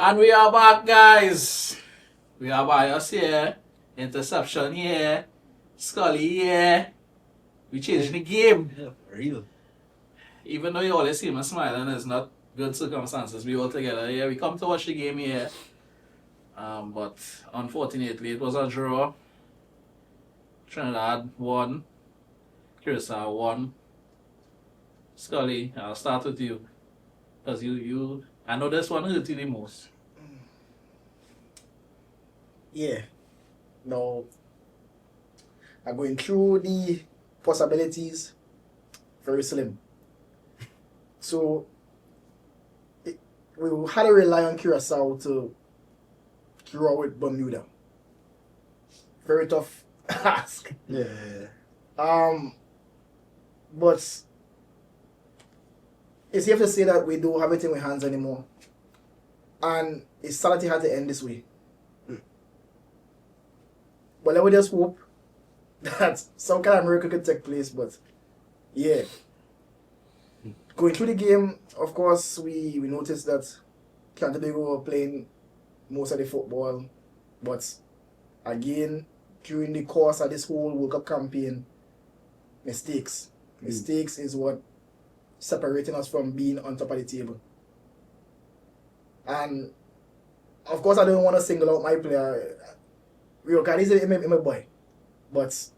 And we are back, guys. We are bias here. Interception here. Skulli here. We changing the game. Yeah, for real. Even though you always see me smiling, it's not good circumstances. We all together here. We come to watch the game here. But unfortunately, it was a draw. Trinidad won. Curaçao won. Skulli, I'll start with you. Because I know this one hurt you the most. Yeah. No. I'm going through the possibilities. Very slim. So, we had to rely on Curaçao to draw with Bermuda. Very tough ask. Yeah. But it's safe to say that we don't have it in our hands anymore. And it's sad it had to end this way. But let me just hope that some kind of miracle could take place. But yeah, going through the game, of course, we noticed that Trinidad Tobago were playing most of the football. But again, during the course of this whole World Cup campaign, mistakes. Mistakes is what separating us from being on top of the table. And of course, I don't want to single out my player. Rio Cadiz is my boy. But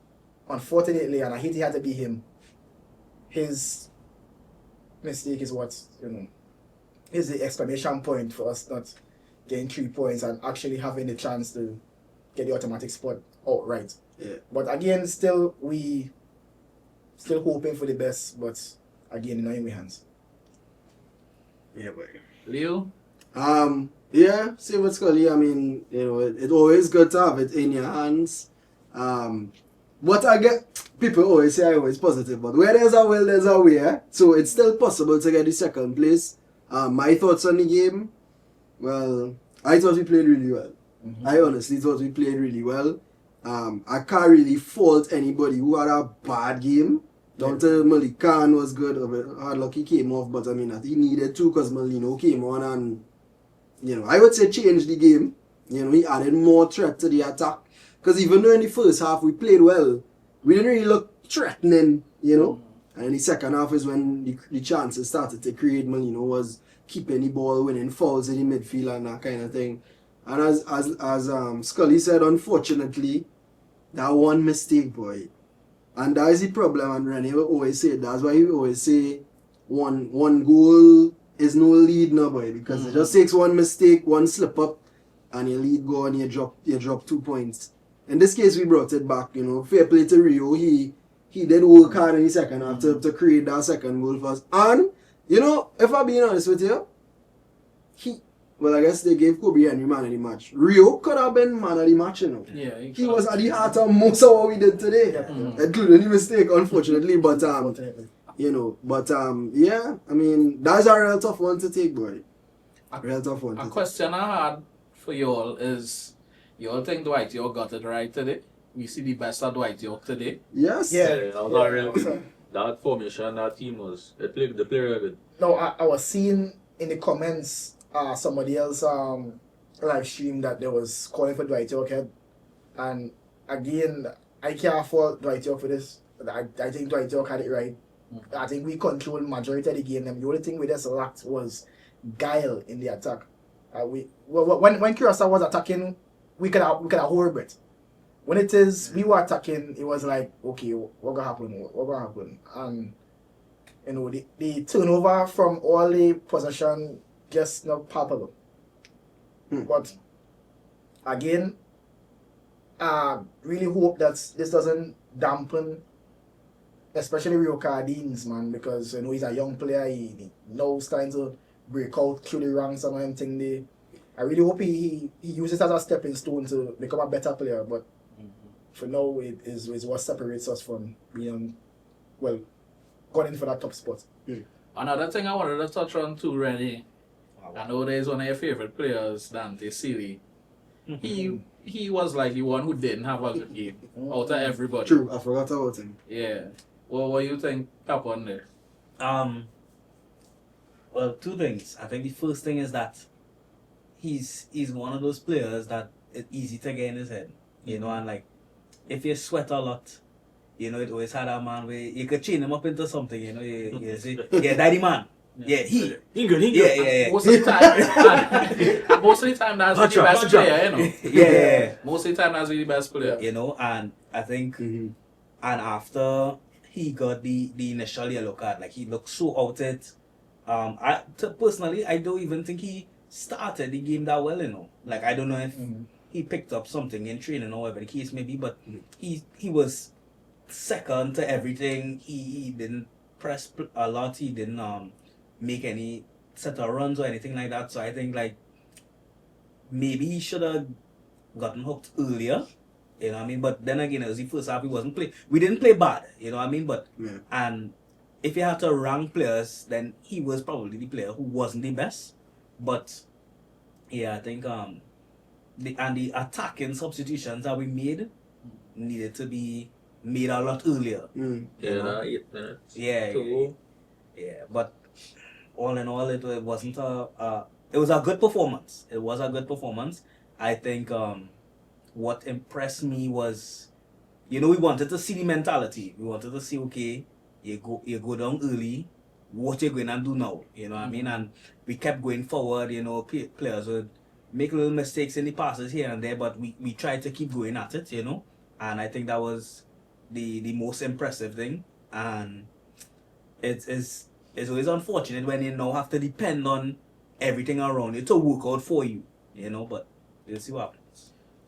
unfortunately, and I hate it had to be him, his mistake is what, is the exclamation point for us not getting 3 points and actually having the chance to get the automatic spot outright. Yeah. But again, still hoping for the best, but again, in our hands. Yeah, boy. Leo? Yeah, same with Skulli. I mean, it's always good to have it in your hands. What I get, people always say I'm always positive, but where there's a will, there's a way. Eh? So it's still possible to get the second place. My thoughts on the game, well, I thought we played really well. Mm-hmm. I honestly thought we played really well. I can't really fault anybody who had a bad game. Down to Malik Khan was good. Hard luck he came off, but I mean, he needed to because Molino came on and, I would say changed the game. He added more threat to the attack. Because even though in the first half we played well, we didn't really look threatening, And in the second half is when the chances started to create. Molino was keeping the ball, winning fouls in the midfield and that kind of thing. And as Skulli said, unfortunately, that one mistake, boy. And that is the problem, and Rene will always say that's why he always say one goal is no lead now, boy, because it just takes one mistake, one slip up, and your lead go and you drop 2 points. In this case, we brought it back, fair play to Rio. He did work hard in the second half to create that second goal for us. And, if I'm being honest with you, I guess they gave Kobe Henry man of the match. Rio could have been man of the match, Yeah. He was at the heart of most of what we did today. Including the mistake, unfortunately. But, yeah, I mean, that's a real tough one to take, boy. Real tough one to A take. question I had for you all is, you all think Dwight York got it right today? We see the best of Dwight York today. Yes. Yeah. That was not really good. That formation, that team they played really good. No, I was seeing in the comments somebody else live stream that there was calling for Dwight York head. And again, I can't fault Dwight York for this. I think Dwight York had it right. I think we controlled majority of the game. And the only thing we just lacked was guile in the attack. When Curaçao was attacking, we could have hold it. When we were attacking, it was like, okay, what gonna happen? What gonna happen? And the turnover from all the possession just not palpable. But again, I really hope that this doesn't dampen, especially Rio Cardines, man, because he's a young player. He knows starting to break out through the ranks and everything. I really hope he uses it as a stepping stone to become a better player. But for now, it is what separates us from being, going in for that top spot. Another thing I wanted to touch on too, Rene. I know there's one of your favorite players, Dante Sealy. He was like the one who didn't have a good game out of everybody. True, I forgot about him. Yeah. Well, what do you think happened there? Well, two things. I think the first thing is that he's one of those players that it's easy to get in his head, you know, and like if you sweat a lot, you know, it always had a man where you could chain him up into something, you know, you say, yeah, daddy man. Yeah, he good. Yeah. Most of the time, most of the time that's the best player, you know. Yeah. Most of the time that's the best player. You know, and I think, and after he got the initial yellow card, like he looked so out it. Personally, I don't even think he started the game that well, you know. Like I don't know if he picked up something in training or whatever the case may be, but he was second to everything. He didn't press a lot. He didn't make any set of runs or anything like that. So I think like maybe he should have gotten hooked earlier. You know what I mean? But then again, it was the first half. We didn't play bad. You know what I mean? But and if you have to rank players, then he was probably the player who wasn't the best. But yeah, I think the attacking substitutions that we made needed to be made a lot earlier. Yeah, 8 minutes. Yeah. But all in all, it wasn't it was a good performance. It was a good performance. I think what impressed me was, you know, we wanted to see the mentality. We wanted to see, okay, you go down early, what you're going to do now, you know what I mean? And we kept going forward, you know, players would make little mistakes in the passes here and there, but we tried to keep going at it, you know? And I think that was the most impressive thing. And it's always unfortunate when you now have to depend on everything around you to work out for you, you know, but we'll see what happens.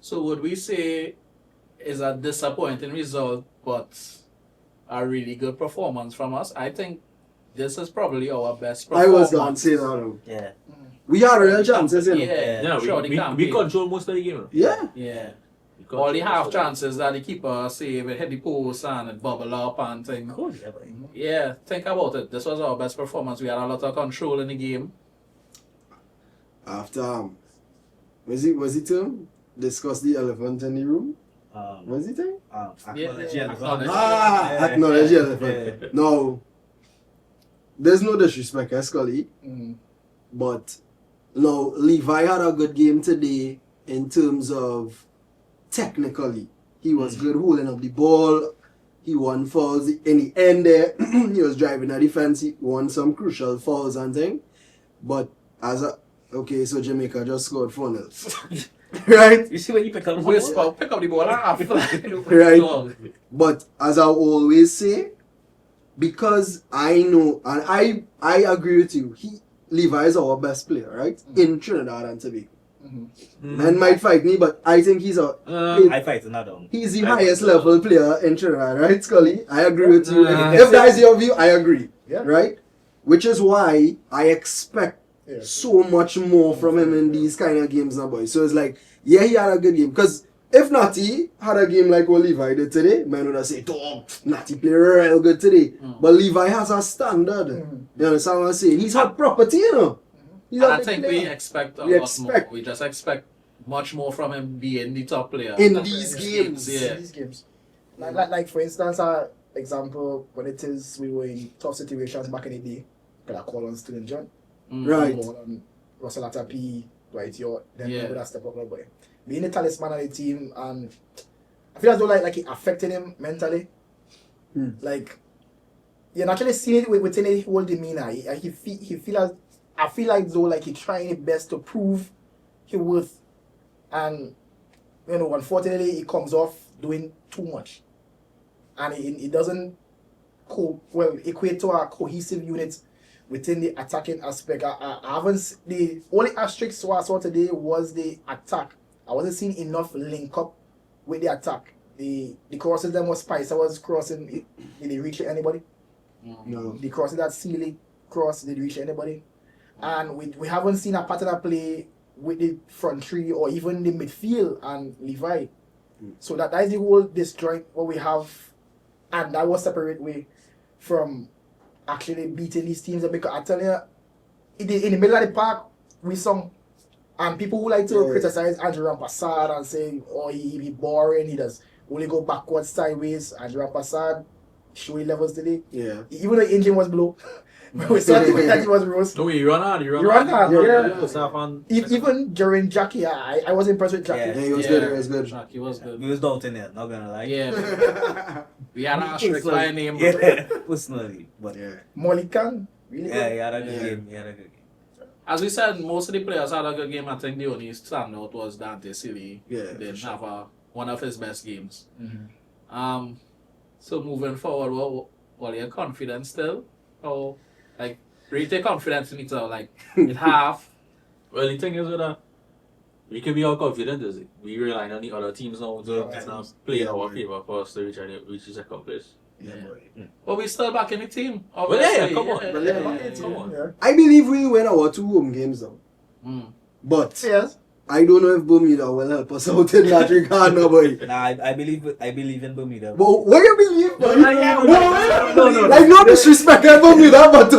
So would we say is a disappointing result, but a really good performance from us? I think this is probably our best performance. I was going to say that. Yeah. We had real chances, you know. Yeah, we control most of the game. Yeah. Yeah. All the half chances that the keeper save, it hit the post and it bubble up and thing. Yeah, think about it. This was our best performance. We had a lot of control in the game. After was it discuss the elephant in the room? Was it thing? Acknowledge Acknowledge the elephant. No, there's no disrespect, Skulli. But no, Levi had a good game today in terms of technically. He was good holding up the ball. He won fouls in the end there. He was driving the defense. He won some crucial fouls and thing. But so Jamaica just scored 4-0. Right? You see when you pick up the ball? Pick up the ball half. Right? But as I always say, because I know, and I agree with you, Levi is our best player, right? In Trinidad and Tobago. Men might fight me, but I think he's I fight another one. He's the highest level player in Trinidad, right, Skulli? I agree with you. If that is your view, I agree. Yeah. Right? Which is why I expect so much more from him in these kind of games now, boys. So it's like, yeah, he had a good game. Because if Natty had a game like what Levi did today, man would have said, oh, Natty played real good today. But Levi has a standard. You understand what I'm saying? He's hot property, you know. I think we expect a lot more. We just expect much more from him being the top player in these games. Yeah. In these games. Like for instance, example, when it is we were in tough situations back in the day, could I call on Student John? Right. Call on Russell Atapi, Dwight York, then we would have stepped up, boy. Being the talisman of the team, and I feel as though like it affected him mentally. Like you naturally see it within his whole demeanor. He feel as I feel like though like he trying his best to prove his worth, and you know unfortunately he comes off doing too much, and it doesn't equate to a cohesive unit within the attacking aspect. I haven't the only asterisk I saw today was the attack. I wasn't seeing enough link up with the attack. The crosses them was Spicer was crossing. Did they reach anybody? No. The crosses that Sealy cross did reach anybody? And we haven't seen a pattern of play with the front three or even the midfield and Levi. So that is the whole disjoint what we have, and that was separate way from actually beating these teams. Because I tell you, in the middle of the park, we sung. And people who like to criticize Andrew Rampassad and say, oh, he boring, he does only go backwards, sideways. Andrew Rampassad, showy levels today. Yeah. Even though the engine was blow, We saw that he was roast. No, you run hard. He run hard, yeah. First half and Even during Jackie, I was impressed with Jackie. Yeah. Yeah, he was good. He was good. Jackie was good. We was doubting it, not gonna lie. Yeah, man. We had an asterisk by name. Bro. Yeah, personally. But Yeah. Molly Khan, really yeah, good. he had a good Yeah. game. He had a good game. As we said, most of the players had a good game. I think the only standout was Dante Silly. Yeah, Didn't for have one of his best games. Mhm. So moving forward, what are you confident still? Or like rate your confidence in it all, like it half. well, the thing is with that, we can be all confident. Is it? We rely on the other teams now to play in our favor for us to reach the second place. Yeah, boy. But we still back in the team. yeah, Obviously. come on. Well, yeah, back It's, Come on. yeah. I believe we'll win our 2 home games though. Mm. But Yes. I don't know if Bermuda will help us out in that regard, no boy. Nah, I believe in Bermuda. But what you believe? No. Like no disrespect at Bermuda, but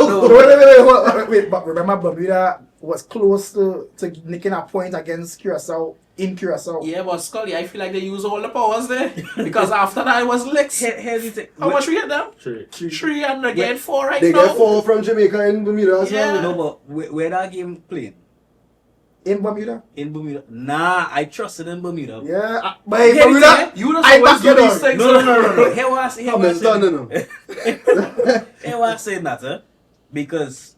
Wait, but remember Bermuda was close to nicking a point against Curaçao in Curaçao. Yeah, but Skulli, I feel like they use all the powers there. Because after that it was licks. Here's the thing. How much we hit them? 3. 3 and they get 4 right they now. get 4 from Jamaica in Bermuda as Yeah. well. No, but where that game playing? In Bermuda? In Bermuda. Nah, I trusted in Bermuda. Yeah. But Here's the Bermuda, You just I always back do it these up. things. No. Here what I say. I'm done, Here what I say that, because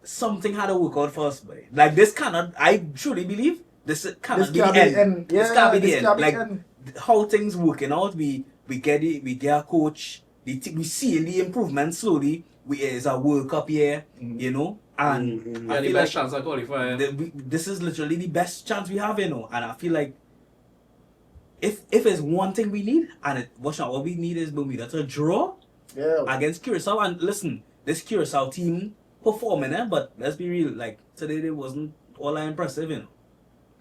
something had to work out for us, boy. Like this cannot. I truly believe this cannot be the end. This can't be the end. Like how things working out. We get it. We get a coach. We see the improvement slowly. It's a World Cup year, you know, and Mhm. Yeah, I the feel best like chance of qualifying. this is literally the best chance we have, you know. And I feel like if it's one thing we need, and what we need is Bermuda to draw Yeah. against Curaçao. And listen, this Curaçao team performing, but let's be real, like today they wasn't all that impressive, you know.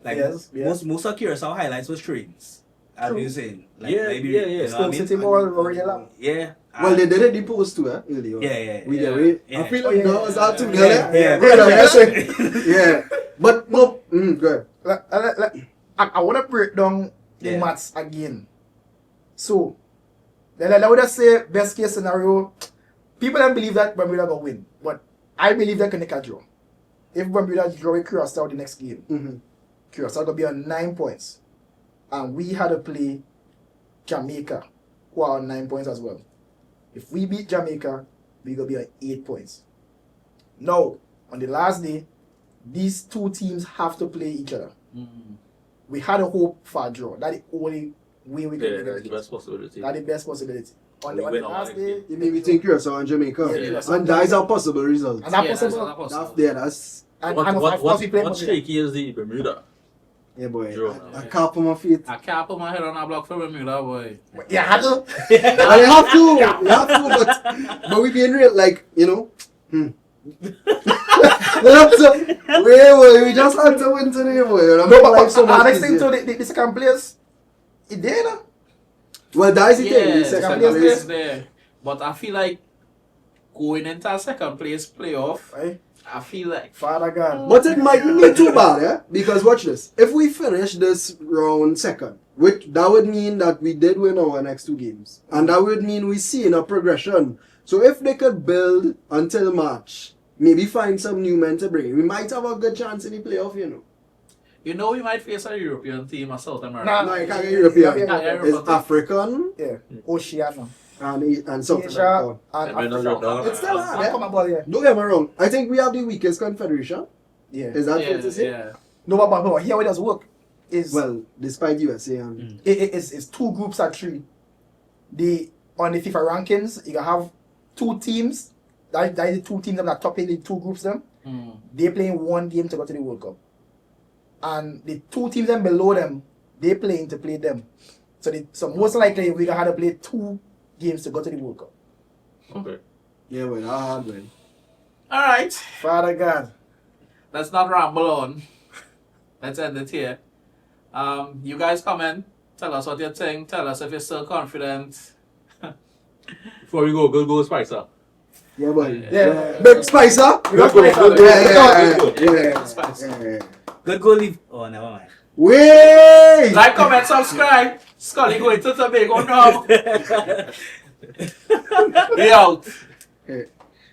Like Yes. most of Curaçao highlights was trains, as True. you saying. Like, Yeah, maybe, yeah. you know what I Still mean? City Ball, Royal. Yeah. Well, they did it the post too, earlier. Yeah. We Yeah. did it. Yeah. I feel Oh, like yeah. that was out too, Yeah. Yeah. But no, good. I want to break down the Yeah. maths again. So, then I would just say best case scenario. People don't believe that Bermuda will win, but I believe they can make a draw. If Bermuda draw with Curaçao the next game, Mm-hmm. Curaçao will be on 9 points, and we had to play Jamaica, who are on 9 points as well. If we beat Jamaica, we will be on 8 points. Now, on the last day, these 2 teams have to play each other. Mm. We had a hope for a draw. That's the only way we Yeah, could that's the best possibility. That's the best possibility. On We the win our last next day, game. You mean between Curaçao and Jamaica? Yeah, Yeah. And that is a possible result. and that Yeah, that's possible. not possible. That's And What of course we play what's Bermuda. shaky is the Bermuda. yeah, boy. Draw. I can't put my feet. I can't put my head on a block for Bermuda, boy. Yeah, had to. And you have to, but we being real, like, you know. We just had to win today, boy. No, but so next thing to the second place, it there, no? Well, that is the thing. Yeah, The second second place place place. there. But I feel like going into a second place playoff, Right? I feel like Father God. But it might be too bad, yeah? Because watch this. If we finish this round second, which that would mean that we did win our next 2 games. And that would mean we see in a progression. So if they could build until March, maybe find some new men to bring in, we might have a good chance in the playoff, you know. we might face a European team or South America. Nah. No, you can't get European. Yeah. It's African Yeah. Oceania. and South Asia America. and And we're Africa. not- It's still hard, I'll come yeah? about here. Don't get me wrong. I think we have the weakest confederation. Yeah. Is that fair to say? Yeah. No, but here how it does work is Well, despite USA and it's 2 groups at 3. On the FIFA rankings, you can have 2 teams. That is the 2 teams that are top in the 2 groups them. Mm. They playing 1 game to go to the World Cup. And the 2 teams then below them, they playing to play them. So most likely we gonna have to play 2 games to go to the World Cup. Okay. yeah, well, that hard, man. Alright. Father God. Let's not ramble on. Let's end it here. You guys comment. Tell us what you think. Tell us if you're still confident. Before we go, good goal, Spicer. Yeah, boy. Yeah. Big Spicer. Good goal, good goal. Yeah. Good goal, leave. Oh, never mind. Wait! Like, comment, subscribe. Skulli going to Tobago now. We out. Hey.